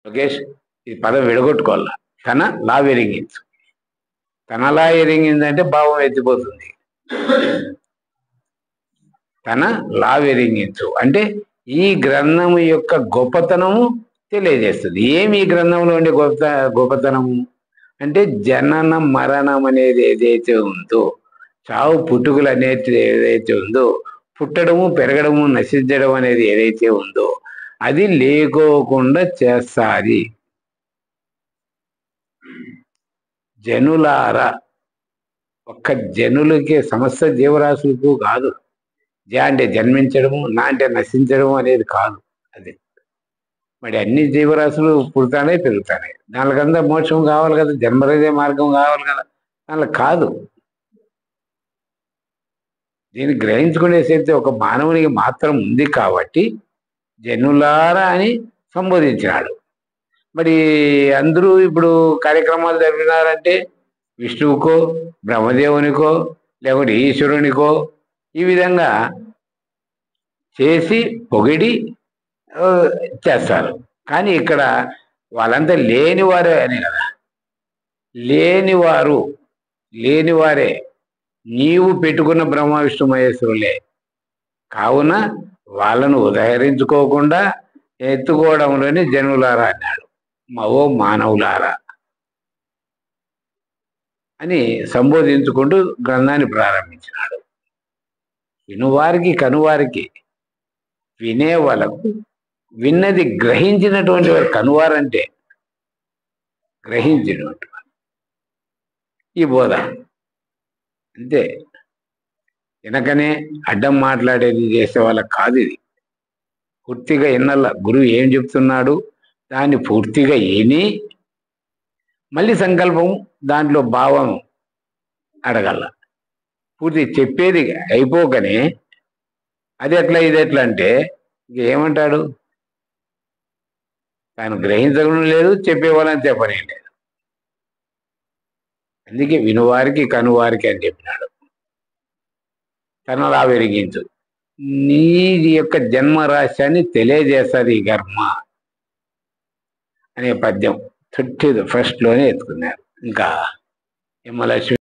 లోకేష్ ఈ పదం విడగొట్టుకోవాల. తన లా వెరింగించు. తనలా ఎరింగిందంటే భావం ఎత్తిపోతుంది. తన లా వెరింగించు అంటే ఈ గ్రంథము యొక్క గొప్పతనము తెలియజేస్తుంది. ఏమి ఈ గ్రంథంలో ఉండే గొప్పతనము అంటే జనన మరణం అనేది ఏదైతే ఉందో, చావు పుట్టుకలు అనేది ఏదైతే ఉందో, పుట్టడము పెరగడము నశించడం అనేది ఏదైతే ఉందో అది లేకోకుండా చేస్తాది. జనులారా, ఒక్క జనులకి సమస్త జీవరాశులకు కాదు. అంటే జన్మించడము, నా అంటే నశించడము అనేది కాదు. అది మరి అన్ని జీవరాశులు పుడతానే పెరుగుతానే, దానికంతా మోక్షం కావాలి కదా, జన్మరహిత మార్గం కావాలి కదా, దానికి కాదు. దీన్ని గ్రహించుకునే శక్తి ఒక మానవునికి మాత్రం ఉంది కాబట్టి జనులారా అని సంబోధించినాడు. మరి అందరూ ఇప్పుడు కార్యక్రమాలు జరిపినారంటే విష్ణువుకో, బ్రహ్మదేవునికో, లేకుంటే ఈశ్వరునికో ఈ విధంగా చేసి పొగిడి చేస్తారు. కానీ ఇక్కడ వాళ్ళంతా లేనివారే అని కదా, లేనివారే నీవు పెట్టుకున్న బ్రహ్మ విష్ణు మహేశ్వరులే కావున వాళ్ళను ఉదహరించుకోకుండా ఎత్తుకోవడంలోనే జనులారా అన్నాడు. ఓ మానవులారా అని సంబోధించుకుంటూ గ్రంథాన్ని ప్రారంభించినాడు. వినువారికి కనువారికి, వినే వాళ్ళకు విన్నది గ్రహించినటువంటి వారు కనువారంటే గ్రహించినటువంటి ఈ బోధ అంతే. వెనకనే అడ్డం మాట్లాడేది చేసే వాళ్ళకి కాదు. ఇది పూర్తిగా ఎన్నల్ల గురువు ఏం చెప్తున్నాడు దాన్ని పూర్తిగా విని మళ్ళీ సంకల్పం దాంట్లో భావం అడగల. పూర్తి చెప్పేది అయిపోకనే అది ఎట్లా ఇది ఎట్లా అంటే ఏమంటాడు, తాను గ్రహించడం లేదు, చెప్పేవాళ్ళని చెప్పనే లేదు. అందుకే వినువారికి కనువారికి అని చెప్పినాడు. తనలా వెలిగించు, నీ యొక్క జన్మ రహస్యాన్ని తెలియజేస్తుంది ఈ కర్మ అనే పద్యం 31 లోనే ఎత్తుకున్నారు. ఇంకా యమలక్ష్మి